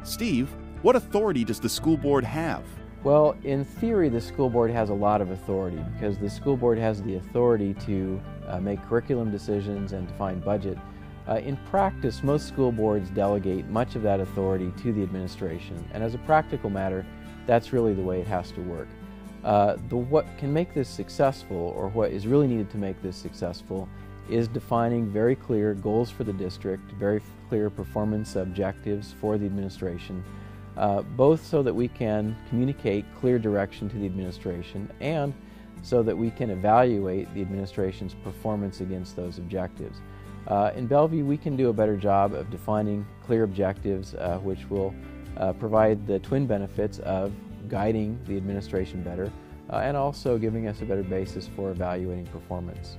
Steve, what authority does the school board have? Well, in theory, the school board has a lot of authority because the school board has the authority to make curriculum decisions and define budget. In practice, most school boards delegate much of that authority to the administration, and as a practical matter, that's really the way it has to work. What can make this successful, or what is really needed to make this successful, is defining very clear goals for the district, very clear performance objectives for the administration, both so that we can communicate clear direction to the administration and so that we can evaluate the administration's performance against those objectives. In Bellevue, we can do a better job of defining clear objectives which will provide the twin benefits of guiding the administration better and also giving us a better basis for evaluating performance.